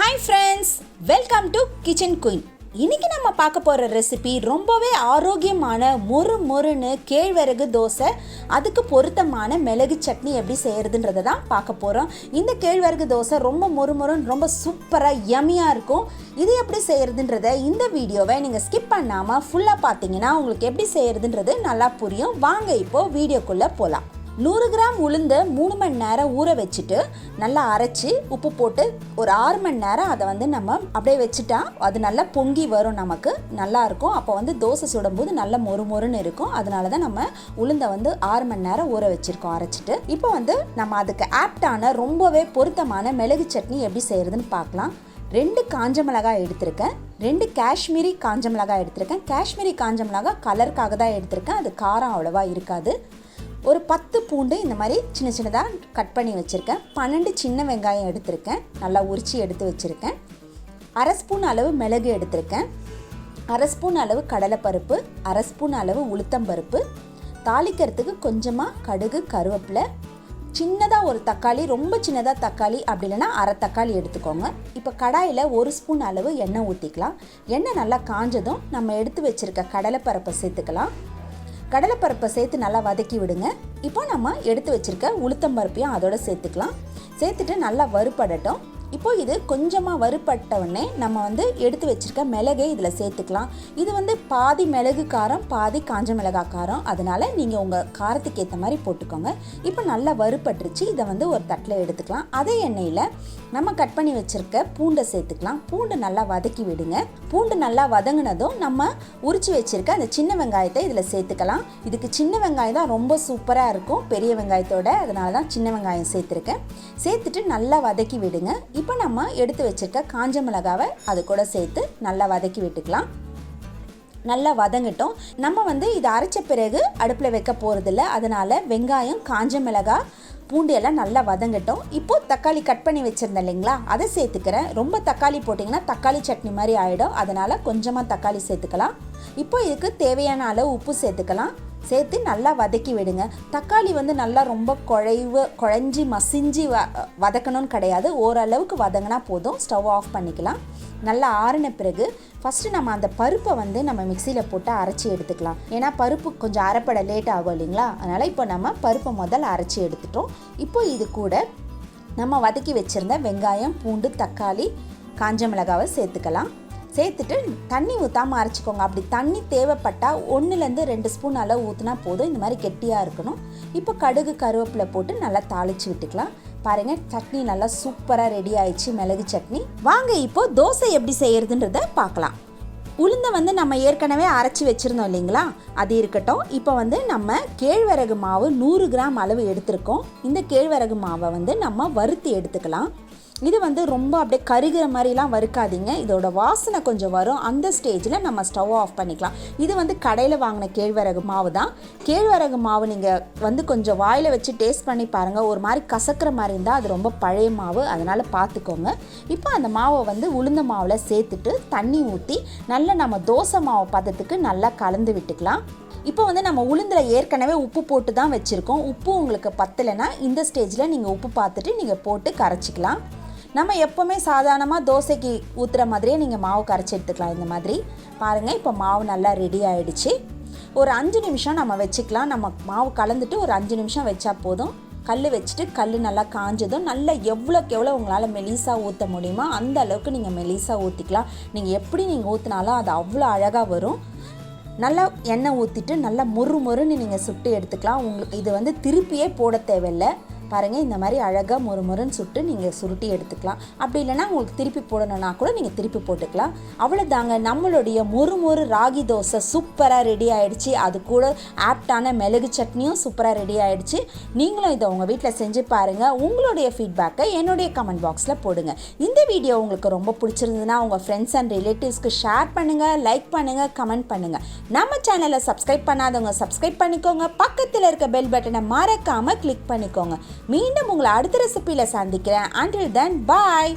Hi friends, welcome to Kitchen Queen. இன்னைக்கு நம்ம பார்க்க போற ரெசிபி ரொம்பவே ஆரோக்கியமான மொறுமொறுன்னு கேழ்வரகு தோசை, அதுக்கு பொருத்தமான மிளகு சட்னி எப்படி செய்யறதுன்றதை தான் பார்க்க போறோம். இந்த கேழ்வரகு தோசை ரொம்ப மொறுமொறுன்னு ரொம்ப சூப்பரா யம்மியா இருக்கும். இது எப்படி செய்யறதுன்றதை இந்த வீடியோவை நீங்க ஸ்கிப் பண்ணாம ஃபுல்லா பார்த்தீங்கன்னா உங்களுக்கு எப்படி செய்யறதுன்றது நல்லா புரியும். வாங்க இப்போ வீடியோக்குள்ள போலாம். 100 கிராம் உளுந்து 3 மணி நேரம் ஊற வச்சுட்டு நல்லா அரைச்சி உப்பு போட்டு ஒரு 6 மணி நேரம் அதை நம்ம அப்படியே வச்சுட்டா அது நல்லா பொங்கி வரும், நமக்கு நல்லா இருக்கும். அப்போ தோசை சுடும்போது நல்லா மொறுமொறுன்னு இருக்கும். அதனால தான் நம்ம உளுந்தை 6 மணி நேரம் ஊற வச்சுருக்கோம் அரைச்சிட்டு. இப்போ நம்ம அதுக்கு ஆப்டான ரொம்பவே பொருத்தமான மிளகு சட்னி எப்படி செய்கிறதுன்னு பார்க்கலாம். 2 காஞ்ச மிளகாய் எடுத்திருக்கேன், 2 காஷ்மீரி காஞ்ச மிளகாய் எடுத்திருக்கேன். காஷ்மீரி காஞ்ச மிளகாய் கலருக்காக தான் எடுத்திருக்கேன், அது காரம் அவ்வளோவா இருக்காது. ஒரு 10 பூண்டு இந்த மாதிரி சின்ன சின்னதாக கட் பண்ணி வச்சுருக்கேன். 12 சின்ன வெங்காயம் எடுத்திருக்கேன், நல்லா உரிச்சி எடுத்து வச்சுருக்கேன். 1/2 ஸ்பூன் அளவு மிளகு எடுத்திருக்கேன். 1/2 ஸ்பூன் அளவு கடலைப்பருப்பு, 1/2 ஸ்பூன் அளவு உளுத்தம்பருப்பு, தாளிக்கிறதுக்கு கொஞ்சமாக கடுகு கருவேப்பிலை, சின்னதாக ஒரு தக்காளி, ரொம்ப சின்னதாக தக்காளி அப்படி இல்லைன்னா அரை தக்காளி எடுத்துக்கோங்க. இப்போ கடாயில் 1 ஸ்பூன் அளவு எண்ணெய் ஊற்றிக்கலாம். எண்ணெய் நல்லா காஞ்சதும் நம்ம எடுத்து வச்சுருக்க கடலைப்பருப்பை சேர்த்துக்கலாம். கடலைப்பருப்பை சேர்த்து நல்லா வதக்கி விடுங்க. இப்போ நம்ம எடுத்து வச்சுருக்க உளுத்தம்பருப்பையும் அதோட சேர்த்துக்கலாம். சேர்த்துட்டு நல்லா வறுபடட்டும். இப்போ இது கொஞ்சமாக வறுபட்ட உடனே நம்ம எடுத்து வச்சுருக்க மிளகை இதில் சேர்த்துக்கலாம். இது பாதி மிளகு காரம் பாதி காஞ்ச மிளகாய் காரம், அதனால் நீங்கள் உங்கள் காரத்துக்கு ஏற்ற மாதிரி போட்டுக்கோங்க. இப்போ நல்லா வறுபட்டுருச்சு. இதை ஒரு தட்டில் எடுத்துக்கலாம். அதே எண்ணெயில் நம்ம கட் பண்ணி வச்சுருக்க பூண்டை சேர்த்துக்கலாம். பூண்டு நல்லா வதக்கி விடுங்க. பூண்டு நல்லா வதங்கினதும் நம்ம உரித்து வச்சுருக்க அந்த சின்ன வெங்காயத்தை இதில் சேர்த்துக்கலாம். இதுக்கு சின்ன வெங்காயம் தான் ரொம்ப சூப்பராக இருக்கும் பெரிய வெங்காயத்தோட, அதனால தான் சின்ன வெங்காயம் சேர்த்துருக்கேன். சேர்த்துட்டு நல்லா வதக்கி விடுங்க. இப்போ நம்ம எடுத்து வச்சுருக்க காஞ்ச மிளகாவை அது கூட சேர்த்து நல்லா வதக்கி விட்டுக்கலாம். நல்லா வதங்கட்டும். நம்ம இதை அரைச்ச பிறகு அடுப்பில் வைக்க போகிறதில்ல, அதனால் வெங்காயம் காஞ்ச மிளகாய் பூண்டு எல்லாம் நல்லா வதங்கட்டும். இப்போது தக்காளி கட் பண்ணி வச்சுருந்தேன் இல்லைங்களா, அதை சேர்த்துக்கிறேன். ரொம்ப தக்காளி போட்டிங்கன்னா தக்காளி சட்னி மாதிரி ஆகிடும், அதனால் கொஞ்சமாக தக்காளி சேர்த்துக்கலாம். இப்போ இதுக்கு தேவையான அளவு உப்பு சேர்த்துக்கலாம். சேர்த்து நல்லா வதக்கி விடுங்க. தக்காளி நல்லா ரொம்ப குழஞ்சி மசிஞ்சு வதக்கணும்னு கிடையாது, ஓரளவுக்கு வதங்கினா போதும். ஸ்டவ் ஆஃப் பண்ணிக்கலாம். நல்லா ஆறின பிறகு ஃபஸ்ட்டு நம்ம அந்த பருப்பை நம்ம மிக்சியில் போட்டு அரைச்சி எடுத்துக்கலாம். ஏன்னா பருப்பு கொஞ்சம் அரைப்பட லேட் ஆகும் இல்லைங்களா, அதனால் இப்போ நம்ம பருப்பை முதல்ல அரைச்சி எடுத்துட்டோம். இப்போ இது கூட நம்ம வதக்கி வச்சுருந்த வெங்காயம் பூண்டு தக்காளி காஞ்ச மிளகாவை சேர்த்துக்கலாம். சேர்த்துட்டு தண்ணி ஊற்றாமல் அரைச்சிக்கோங்க. அப்படி தண்ணி தேவைப்பட்டால் 1-2 ஸ்பூன் அளவு ஊற்றினா போதும். இந்த மாதிரி கெட்டியாக இருக்கணும். இப்போ கடுகு கருவேப்பிலை போட்டு நல்லா தாளித்து விட்டுக்கலாம். பாருங்கள், சட்னி நல்லா சூப்பராக ரெடி ஆயிடுச்சு, மிளகு சட்னி. வாங்க இப்போ தோசை எப்படி செய்யறதுன்றதை பார்க்கலாம். உளுந்தை நம்ம ஏற்கனவே அரைச்சி வச்சுருந்தோம் இல்லைங்களா, அது இருக்கட்டும். இப்போ நம்ம கேழ்வரகு மாவு 100 கிராம் அளவு எடுத்திருக்கோம். இந்த கேழ்வரகு மாவை நம்ம வறுத்து எடுத்துக்கலாம். இது ரொம்ப அப்படியே கருகிற மாதிரிலாம் வறுக்காதீங்க, இதோட வாசனை கொஞ்சம் வரும். அந்த ஸ்டேஜில் நம்ம ஸ்டவ் ஆஃப் பண்ணிக்கலாம். இது கடையில் வாங்கின கேழ்வரகு மாவு தான். கேழ்வரகு மாவு நீங்கள் கொஞ்சம் வாயில் வச்சு டேஸ்ட் பண்ணி பாருங்கள். ஒரு மாதிரி கசக்கிற மாதிரி இருந்தால் அது ரொம்ப பழைய மாவு, அதனால் பார்த்துக்கோங்க. இப்போ அந்த மாவை உளுந்த மாவில் சேர்த்துட்டு தண்ணி ஊற்றி நல்லா நம்ம தோசை மாவு பதத்துக்கு நல்லா கலந்து விட்டுக்கலாம். இப்போ நம்ம உளுந்தில் ஏற்கனவே உப்பு போட்டு தான் வச்சுருக்கோம். உப்பு உங்களுக்கு பத்தலைன்னா இந்த ஸ்டேஜில் நீங்கள் உப்பு பார்த்துட்டு நீங்கள் போட்டு கரைச்சிக்கலாம். நம்ம எப்போவுமே சாதாரணமாக தோசைக்கு ஊற்றுற மாதிரியே நீங்கள் மாவு கரைச்சி எடுத்துக்கலாம். இந்த மாதிரி பாருங்கள், இப்போ மாவு நல்லா ரெடி ஆகிடுச்சு. ஒரு 5 நிமிஷம் நம்ம வச்சுக்கலாம். நம்ம மாவு கலந்துட்டு ஒரு 5 நிமிஷம் வச்சா போதும். கல் வச்சுட்டு கல் நல்லா காஞ்சதும் நல்லா எவ்வளோக்கு எவ்வளோ உங்களால் மெலிசாக ஊற்ற முடியுமோ அந்த அளவுக்கு நீங்கள் மெலிசாக ஊற்றிக்கலாம். நீங்கள் எப்படி நீங்கள் ஊற்றினாலும் அது அவ்வளோ அழகாக வரும். நல்லா எண்ணெய் ஊற்றிட்டு நல்லா மொறுன்னு நீங்கள் சுட்டு எடுத்துக்கலாம். உங்களுக்கு இது திருப்பியே போட தேவையில்லை. பாருங்கள், இந்த மாதிரி அழகாக மொறுன்னு சுட்டு நீங்கள் சுருட்டி எடுத்துக்கலாம். அப்படி இல்லைனா உங்களுக்கு திருப்பி போடணுன்னா கூட நீங்கள் திருப்பி போட்டுக்கலாம். அவ்வளோதாங்க, நம்மளுடைய மொறு ராகி தோசை சூப்பராக ரெடி ஆகிடுச்சு. அது கூட ஆப்டான மிளகு சட்னியும் சூப்பராக ரெடி ஆகிடுச்சு. நீங்களும் இதை உங்கள் வீட்டில் செஞ்சு பாருங்கள். உங்களுடைய ஃபீட்பேக்கை என்னுடைய கமெண்ட் பாக்ஸில் போடுங்க. இந்த வீடியோ உங்களுக்கு ரொம்ப பிடிச்சிருந்ததுன்னா உங்கள் ஃப்ரெண்ட்ஸ் அண்ட் ரிலேட்டிவ்ஸ்க்கு ஷேர் பண்ணுங்கள், லைக் பண்ணுங்கள், கமெண்ட் பண்ணுங்கள். நம்ம சேனலை சப்ஸ்கிரைப் பண்ணாதவங்க சப்ஸ்கிரைப் பண்ணிக்கோங்க. பக்கத்தில் இருக்க பெல் பட்டனை மறக்காமல் கிளிக் பண்ணிக்கோங்க. மீண்டும் உங்களை அடுத்த ரெசிபியில் சந்திக்கிறேன். Until then, bye.